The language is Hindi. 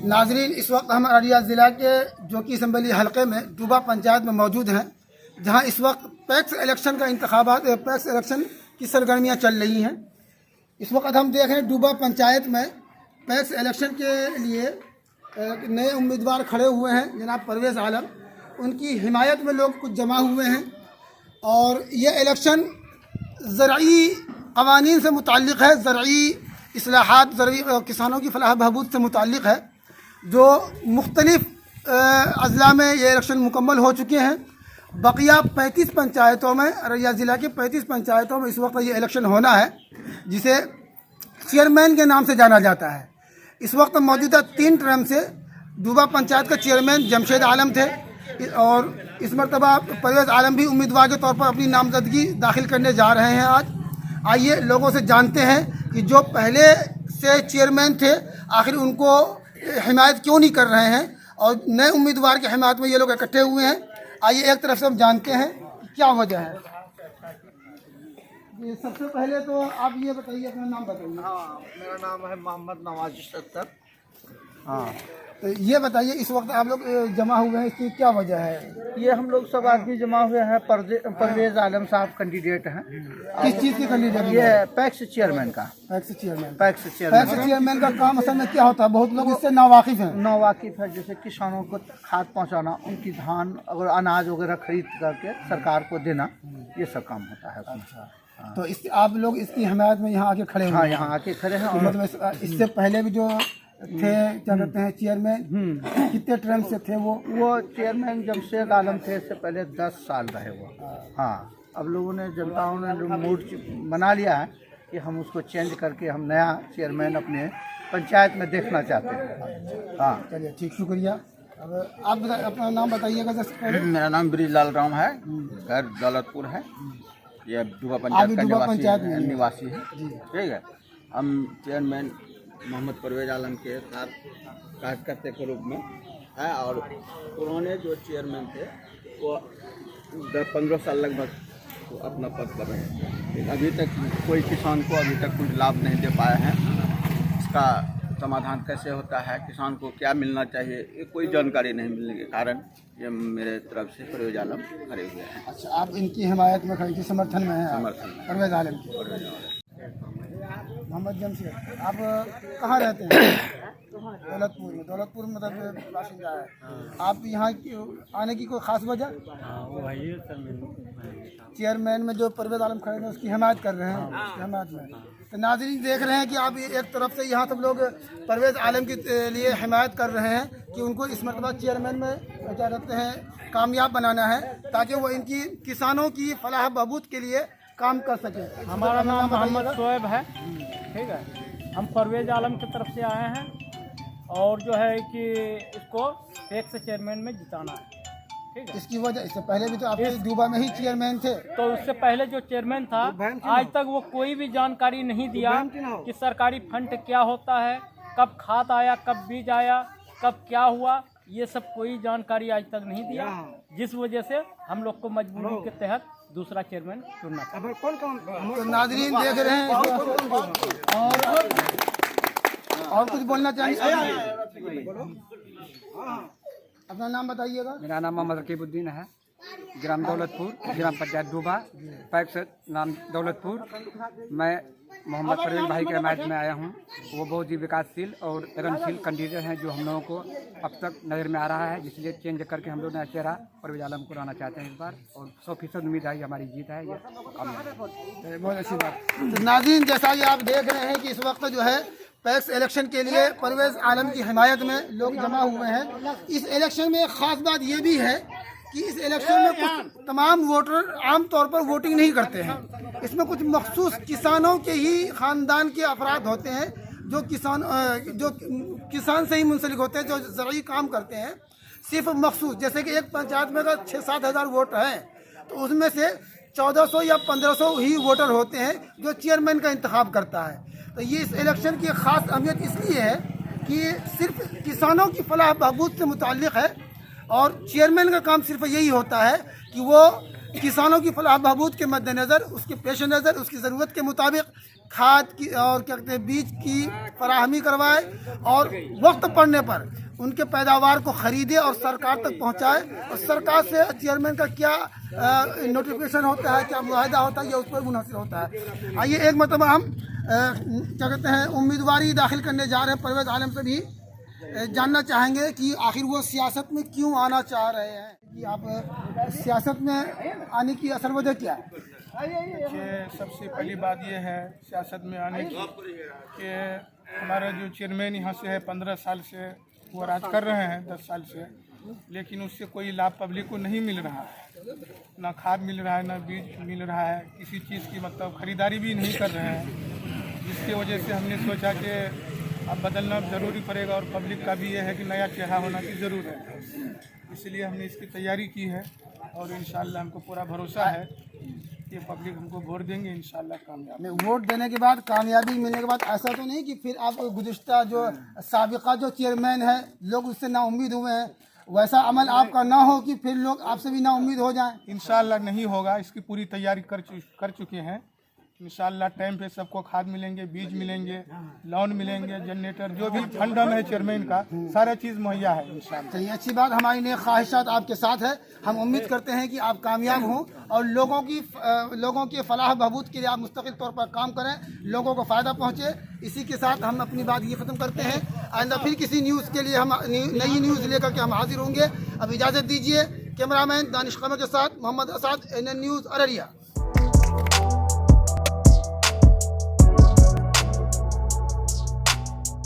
नाजरीन, इस वक्त हम अररिया ज़िला के जोकी असम्बली हलके में डूबा पंचायत में मौजूद हैं, जहां इस वक्त पैक्स इलेक्शन का पैक्स इलेक्शन की सरगर्मियां चल रही हैं। इस वक्त हम देख रहे हैं डूबा पंचायत में पैक्स इलेक्शन के लिए नए उम्मीदवार खड़े हुए हैं, जनाब परवेज़ आलम। उनकी हिमायत में लोग कुछ जमा हुए हैं और ये इलेक्शन ज़राई क़वानीन से मुताल्लिक़ है, ज़राई इस्लाहात, ज़राई किसानों की फलाह बहबूद से मुताल्लिक़ है। जो मुख्तलिफ़ अज़ला में ये इलेक्शन मुकम्मल हो चुके हैं। बकिया 35 पंचायतों में, अररिया ज़िला की 35 पंचायतों में इस वक्त ये इलेक्शन होना है, जिसे चेयरमैन के नाम से जाना जाता है। इस वक्त मौजूदा 3 टर्म से डूबा पंचायत का चेयरमैन जमशेद आलम थे और इस मरतबा परवेज़ आलम भी उम्मीदवार के तौर पर अपनी नामजदगी दाखिल करने जा रहे हैं आज। आइए लोगों से जानते हैं कि जो पहले से चेयरमैन थे आखिर उनको हिमायत क्यों नहीं कर रहे हैं और नए उम्मीदवार की हिमायत में ये लोग इकट्ठे हुए हैं। आइए एक तरफ से हम जानते हैं कि क्या वजह है। ये सबसे पहले तो आप ये बताइए, अपना नाम बताइए। हाँ, मेरा नाम है मोहम्मद नवाज सत्तर। हाँ, तो ये बताइए इस वक्त आप लोग जमा हुए हैं, इसकी क्या वजह है? ये हम लोग सब आदमी जमा हुए हैं। परवेज़ आलम साहब कैंडिडेट हैं। किस चीज़ के कैंडिडेट? ये पैक्स चेयरमैन का। पैक्स चेयरमैन का काम असल में क्या होता है? बहुत लोग इससे नावाकिफ़ हैं। नावाकिफ़ है। जैसे किसानों को खाद पहुंचाना, उनकी धान और अनाज वगैरह खरीद करके सरकार को देना, ये सब काम होता है। अच्छा, तो इस आप लोग इसकी हिमायत में यहाँ आके खड़े हैं? हाँ, यहाँ आके खड़े हैं। मतलब इससे पहले भी जो थे, क्या कहते हैं, चेयरमैन, कितने टर्म से थे वो चेयरमैन जमशेद आलम थे। इससे पहले 10 साल रहे वो। हाँ, अब लोगों ने, जनताओं ने मूड बना लिया है कि हम उसको चेंज करके हम नया चेयरमैन अपने पंचायत में देखना चाहते हैं। हाँ, चलिए ठीक, शुक्रिया। अब आप अपना नाम बताइएगा। मेरा नाम ब्रिजलाल राम है, घर दौलतपुर है। ये डूबा पंचायत का निवासी है। ठीक है, हम चेयरमैन मोहम्मद परवेज़ आलम के साथ कार्यकर्ता के रूप में है और पुराने जो चेयरमैन थे वो 10-15 साल लगभग तो अपना पद पर रहे हैं। अभी तक कोई किसान को अभी तक कुछ लाभ नहीं दे पाए हैं। इसका समाधान कैसे होता है, किसान को क्या मिलना चाहिए, ये कोई जानकारी नहीं मिलने के कारण ये मेरे तरफ से परवेज़ आलम खड़े हुए हैं। अच्छा, आप इनकी हिमायत में खड़े, समर्थन में हैं? समर्थन में परवेज़ आलम की। मोहम्मद जमशेद, आप कहाँ रहते हैं? दौलतपुर में। दौलतपुर में मतलब बाशिंदा है। आप यहाँ आने की कोई ख़ास वजह? चेयरमैन में जो परवेज़ आलम खड़े हैं उसकी हिमायत कर रहे हैं, उसकी हिमायत में। तो नाज़रीन देख रहे हैं कि आप एक तरफ से यहाँ सब लोग परवेज़ आलम के लिए हिमायत कर रहे हैं कि उनको इस मरतबा चेयरमैन में, क्या कहते हैं, कामयाब बनाना है ताकि वो इनकी किसानों की फलाह बहबूद के लिए काम कर सके। हमारा नाम मोहम्मद शोएब है। ठीक है, हम परवेज़ आलम की तरफ से आए हैं और जो है कि इसको पैक्स चेयरमैन में जिताना है। ठीक है, इसकी वजह, इससे पहले भी तो आप डूबा में ही चेयरमैन थे। तो उससे पहले जो चेयरमैन था आज तक वो कोई भी जानकारी नहीं दिया कि सरकारी फंड क्या होता है, कब खाद आया, कब बीज आया, कब क्या हुआ, ये सब कोई जानकारी आज तक नहीं दिया, जिस वजह से हम लोग को मजबूरी के तहत दूसरा चेयरमैन चुनना था। तो नाज़रीन देख रहे हैं और कुछ बोलना चाहिए? अपना नाम बताइएगा। मेरा नाम मोहम्मद रकीबुद्दीन है, ग्राम दौलतपुर, ग्राम पंचायत डूबा, पैक्स नाम दौलतपुर। मैं मोहम्मद परवेज़ भाई के हिमायत में आया हूँ। वो बहुत ही विकासशील और लगनशील कैंडिडेट हैं जो हम लोगों को अब तक नज़र में आ रहा है, जिसलिए चेंज करके हम लोग नया चेहरा परवेज़ आलम को लाना चाहते हैं इस बार और 100% उम्मीद है हमारी जीत है। ये बहुत अच्छी बात। तो नाज़रीन, जैसा कि आप देख रहे हैं कि इस वक्त जो है पैक्स इलेक्शन के लिए परवेज़ आलम की हिमायत में लोग जमा हुए हैं। इस इलेक्शन में एक ख़ास बात ये भी है कि इस इलेक्शन में कुछ तमाम वोटर आम तौर पर वोटिंग नहीं करते हैं। इसमें कुछ मखसूस किसानों के ही ख़ानदान के अफराद होते हैं जो किसान से ही मुंसलिक होते हैं, जो ज़रूरी काम करते हैं। सिर्फ मखसूस, जैसे कि एक पंचायत में अगर 6-7 हज़ार वोट हैं तो उसमें से 1400 या 1500 ही वोटर होते हैं जो चेयरमैन का इंतखाब करता है। तो ये इस इलेक्शन की ख़ास अहमियत इसलिए है कि सिर्फ किसानों की फलाह बहबूद से मुताल्लिक़ है और चेयरमैन का काम सिर्फ यही होता है कि वो किसानों की फलाह बहबूद के मद्देनज़र, उसके पेश नज़र, उसकी ज़रूरत के मुताबिक खाद की और क्या कहते हैं बीज की फराहमी करवाए और वक्त पड़ने पर उनके पैदावार को ख़रीदे और सरकार तक पहुंचाए। और सरकार से चेयरमैन का क्या नोटिफिकेशन होता है, क्या मुआहदा होता है, ये उस पर मुनहसर होता है। आइए एक मरतबा हम क्या कहते हैं उम्मीदवारी दाखिल करने जा रहे हैं परवेज़ आलम से भी जानना चाहेंगे कि आखिर वो सियासत में क्यों आना चाह रहे हैं, कि आप सियासत में आने की असल वजह क्या है? देखिए, सबसे पहली बात ये है सियासत में आने की कि हमारा जो चेयरमैन यहाँ से है 15 साल से वो राज कर रहे हैं 10 साल से, लेकिन उससे कोई लाभ पब्लिक को नहीं मिल रहा है। ना खाद मिल रहा है, ना बीज मिल रहा है, किसी चीज़ की मतलब ख़रीदारी भी नहीं कर रहे हैं, जिसकी वजह से हमने सोचा कि अब बदलना ज़रूरी पड़ेगा और पब्लिक का भी ये है कि नया चेहरा होना की ज़रूरत है। इसलिए हमने इसकी तैयारी की है और इंशाअल्लाह हमको पूरा भरोसा है कि पब्लिक हमको वोट देंगे, इंशाअल्लाह कामयाब। वोट देने के बाद कामयाबी मिलने के बाद ऐसा तो नहीं कि फिर आप गुज़िश्ता जो साबिक़ा जो चेयरमैन है लोग उससे नाउम्मीद हुए हैं, वैसा अमल आपका ना हो कि फिर लोग आपसे भी नाउम्मीद हो जाएं? इंशाअल्लाह नहीं होगा, इसकी पूरी तैयारी कर चुके हैं। इंशाअल्लाह टाइम पे सबको खाद मिलेंगे, बीज मिलेंगे, लोन मिलेंगे, जनरेटर, जो भी फंडम है चेयरमैन का सारा चीज़ मुहैया है इंशाअल्लाह। चलिए, अच्छी बात, हमारी नेक ख्वाहिशात आपके साथ है। हम उम्मीद करते हैं कि आप कामयाब हों और लोगों की फलाह बहबूद के लिए आप मुस्तकिल तौर पर काम करें, लोगों को फ़ायदा पहुँचे। इसी के साथ हम अपनी बात ये ख़त्म करते हैं। आइंदा फिर किसी न्यूज़ के लिए हम नई न्यूज़ लेकर के हम हाजिर होंगे। अब इजाज़त दीजिए। कैमरामैन दानिश कमर के साथ मोहम्मद असाद, NN न्यूज़ अररिया।